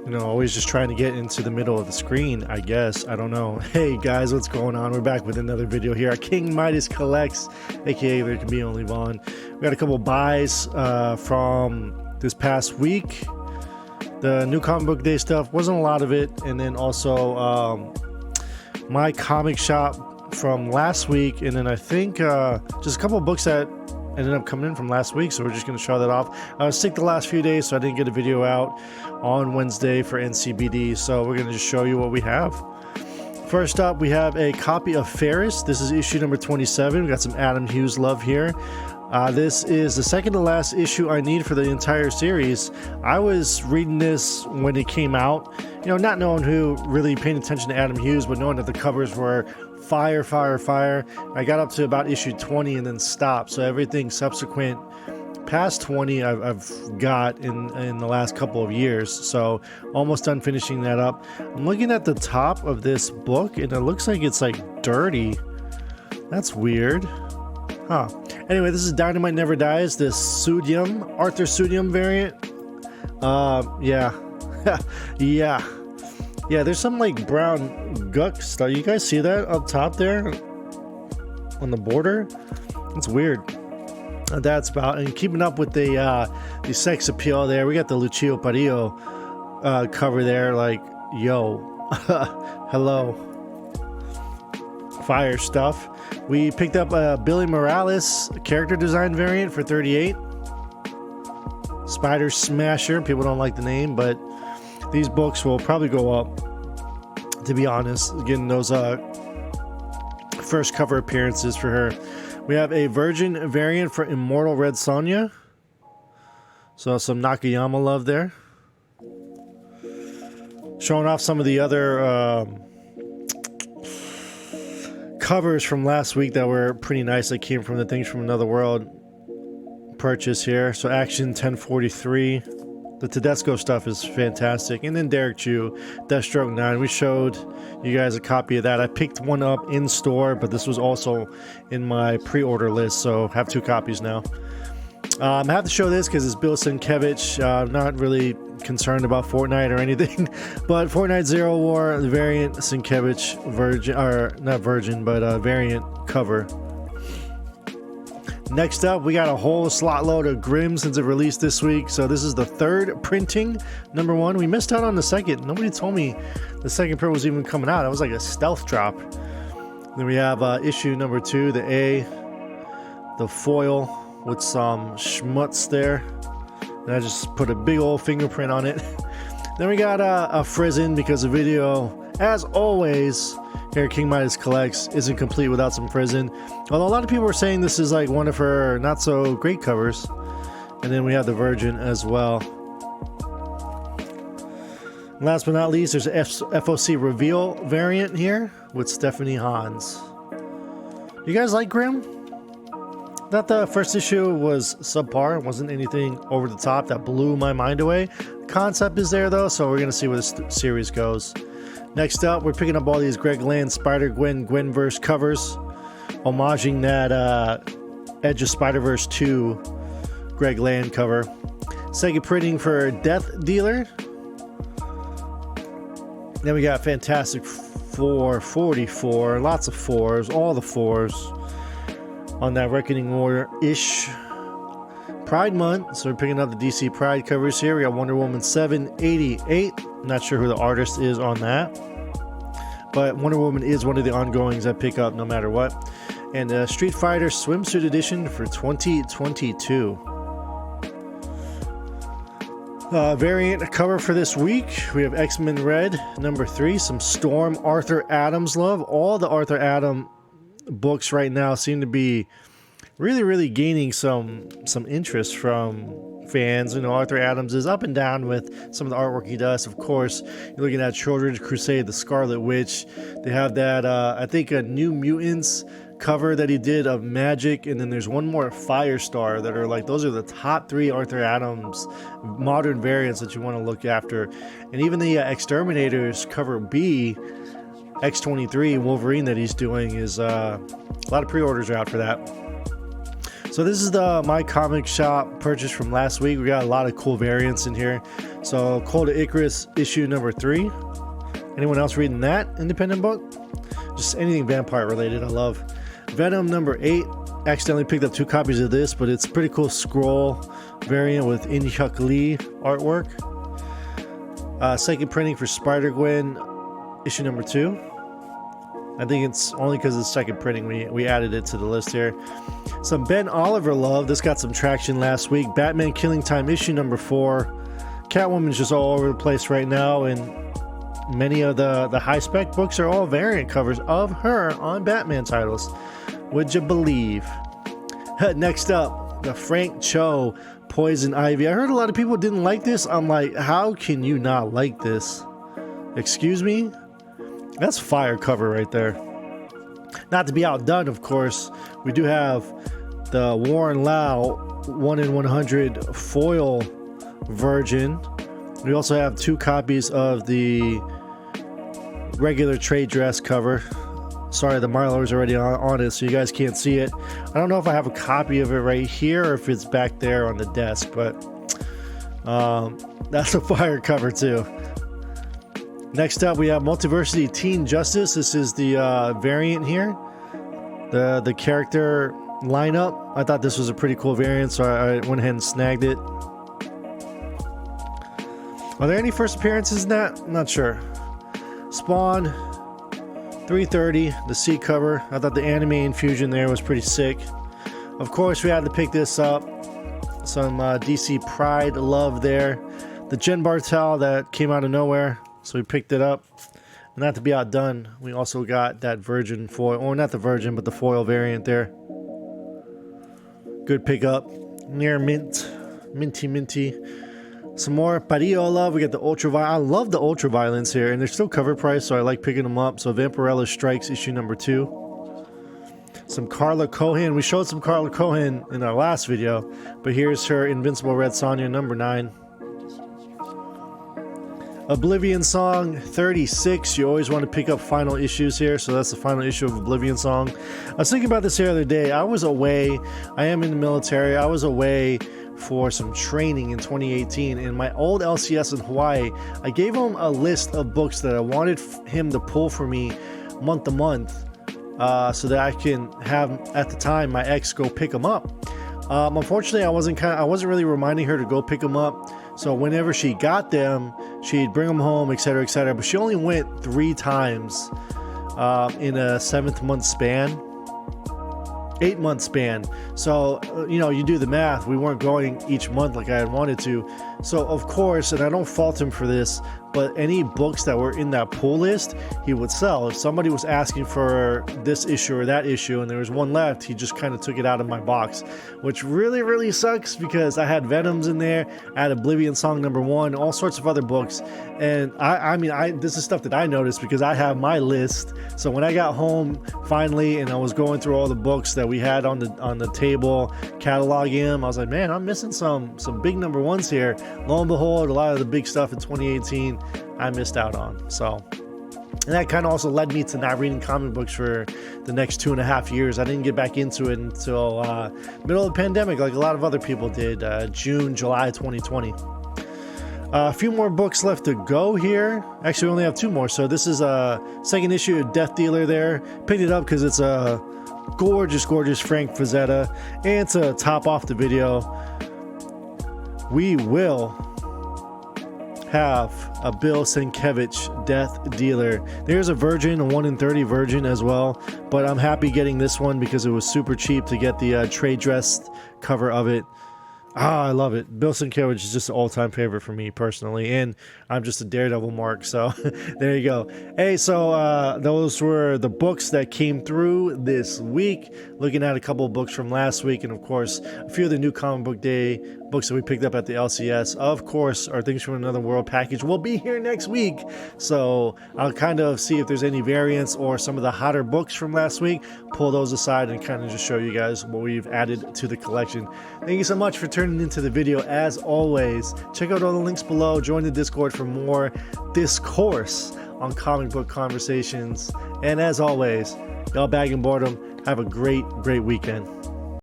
You know, always just trying to get into the middle of the screen, I guess. I don't know. Hey guys, what's going on? We're back with another video here at King Midas Collects, aka There Can Be Only Vaughn. We got a couple buys from this past week. The new comic book day stuff wasn't a lot of it, and then also my comic shop from last week, and then I think just a couple of books that ended up coming in from last week, so we're just going to show that off. I was sick the last few days, so I didn't get a video out on Wednesday for NCBD, so we're going to just show you what we have. First up, we have a copy of Ferris. This is issue number 27. We got some Adam Hughes love here. This is the second to last issue I need for the entire series. I was reading this when it came out, you know, not knowing who, really paying attention to Adam Hughes, but knowing that the covers were fire. I got up to about issue 20 and then stopped. So everything subsequent past 20 I've got in the last couple of years. So almost done finishing that up. I'm looking at the top of this book and it looks like it's like dirty. That's weird. Huh. Anyway, this is Dynamite Never Dies, this Sudium, Arthur Sudium variant. Yeah. Yeah, there's some like brown guck stuff. You guys see that up top there on the border? It's weird. That's about, and keeping up with the sex appeal there. We got the Lucio Parillo cover there, like, yo, hello. Fire stuff. We picked up a Billy Morales character design variant for 38. Spider Smasher. People don't like the name, but these books will probably go up, to be honest, getting those first cover appearances for her. We have a Virgin variant for Immortal Red Sonja. So some Nakayama love there. Showing off some of the other covers from last week that were pretty nice, that came from the Things from Another World purchase here. So Action 1043. The Tedesco stuff is fantastic. And then Derek Chu, Deathstroke 9. We showed you guys a copy of that. I picked one up in store, but this was also in my pre-order list, so have two copies now. I have to show this because it's Bill Sienkiewicz. I'm not really concerned about Fortnite or anything, but Fortnite Zero War, the variant Sienkiewicz Virgin, or not Virgin, but variant cover. Next up, we got a whole slot load of Grimm since it released this week. So this is the third printing, number one. We missed out on the second. Nobody told me the second print was even coming out. It was like a stealth drop. Then we have issue number 2, the A, the foil with some schmutz there. And I just put a big old fingerprint on it. Then we got a Frizen, because the video, as always, here at King Midas Collects isn't complete without some Frizen. Although a lot of people were saying this is like one of her not so great covers. And then we have the Virgin as well. And last but not least, there's a FOC Reveal variant here with Stephanie Hans. You guys like Grimm? Thought the first issue was subpar. It wasn't anything over the top that blew my mind away. The concept is there though, so we're going to see where this series goes. Next up, we're picking up all these Greg Land Spider-Gwen Gwenverse covers, homaging that Edge of Spider-Verse 2 Greg Land cover. Second printing for Death Dealer. Then we got Fantastic Four 44, lots of fours, all the fours on that Reckoning War-ish. Pride Month, so we're picking up the DC Pride covers here. We got Wonder Woman 788. Not sure who the artist is on that, but Wonder Woman is one of the ongoings I pick up no matter what. And Street Fighter Swimsuit Edition for 2022. Variant cover for this week, we have X-Men Red number 3, some Storm Arthur Adams love. All the Arthur Adams books right now seem to be really gaining some interest from fans. You know, Arthur Adams is up and down with some of the artwork he does. Of course, you're looking at Children's Crusade, the Scarlet Witch. They have that, I think, a New Mutants cover that he did of Magic, and then there's one more Firestar that are like, those are the top 3 Arthur Adams modern variants that you want to look after. And even the Exterminators cover B, X-23 Wolverine that he's doing is a lot of pre-orders are out for that. So this is the My Comic Shop purchase from last week. We got a lot of cool variants in here. So Code of Icarus issue number 3. Anyone else reading that independent book? Just anything vampire related, I love. Venom number 8. Accidentally picked up 2 copies of this, but it's a pretty cool scroll variant with In-Hyuk Lee artwork. Second printing for Spider-Gwen issue number 2. I think it's only because it's second printing we added it to the list here. Some Ben Oliver love. This got some traction last week. Batman Killing Time issue number 4. Catwoman's just all over the place right now, and many of the high-spec books are all variant covers of her on Batman titles. Would you believe? Next up, the Frank Cho Poison Ivy. I heard a lot of people didn't like this. I'm like, how can you not like this? Excuse me? That's fire cover right there. Not to be outdone, of course, we do have the Warren Lau 1 in 100 foil version. We also have 2 copies of the regular trade dress cover. Sorry, the Marlowe is already on it, so you guys can't see it. I don't know if I have a copy of it right here or if it's back there on the desk, but that's a fire cover too. Next up, we have Multiversity Teen Justice. This is the variant here. The character lineup. I thought this was a pretty cool variant, so I went ahead and snagged it. Are there any first appearances in that? I'm not sure. Spawn 330, the C cover. I thought the anime infusion there was pretty sick. Of course, we had to pick this up. Some DC Pride love there. The Jen Bartel that came out of nowhere, so we picked it up. And not to be outdone, we also got that Virgin foil, or not the Virgin, but the foil variant there. Good pickup. Near mint, minty. Some more Parillo love. We got the Ultraviolet. I love the Ultraviolence here, and they're still cover price, so I like picking them up. So Vampirella Strikes issue number 2. Some Carla Cohen. We showed some Carla Cohen in our last video, but here's her Invincible Red Sonja number 9. Oblivion Song 36. You always want to pick up final issues here, so that's the final issue of Oblivion Song. I was thinking about this the other day. I was away. I am in the military. I was away for some training in 2018, and my old LCS in Hawaii, I gave him a list of books that I wanted him to pull for me month to month, so that I can have, at the time, my ex go pick them up. Unfortunately, I wasn't really reminding her to go pick them up, so whenever she got them, she'd bring them home, etc., etc. But she only went 3 times in a 7-month span. 8-month span. So, you do the math. We weren't going each month like I had wanted to. So, of course, and I don't fault him for this, but any books that were in that pull list, he would sell. If somebody was asking for this issue or that issue and there was one left, he just kind of took it out of my box, which really, really sucks because I had Venoms in there, I had Oblivion Song number 1, all sorts of other books. And I mean, this is stuff that I noticed because I have my list. So when I got home finally and I was going through all the books that we had on the table, cataloging them, I was like, man, I'm missing some big number 1s here. Lo and behold, a lot of the big stuff in 2018 I missed out on. So, and that kind of also led me to not reading comic books for the next 2.5 years. I didn't get back into it until middle of the pandemic, like a lot of other people did, June, July 2020. A few more books left to go here. Actually, we only have 2 more. So this is a second issue of Death Dealer there. Picked it up because it's a gorgeous Frank Frazetta. And to top off the video, we will have a Bill Sienkiewicz Death Dealer. There's a Virgin, a 1 in 30 Virgin as well, but I'm happy getting this one because it was super cheap to get the trade dressed cover of it. I love it. Bill Sienkiewicz is just an all-time favorite for me personally, and I'm just a Daredevil mark, so there you go. Hey, so those were the books that came through this week. Looking at a couple of books from last week, and of course, a few of the new Comic Book Day books that we picked up at the LCS. Of course, our Things from Another World package will be here next week, so I'll kind of see if there's any variants or some of the hotter books from last week, pull those aside and kind of just show you guys what we've added to the collection. Thank you so much for turning into the video. As always, check out all the links below, join the Discord for more discourse on comic book conversations, and as always, y'all bagging boredom, have a great weekend.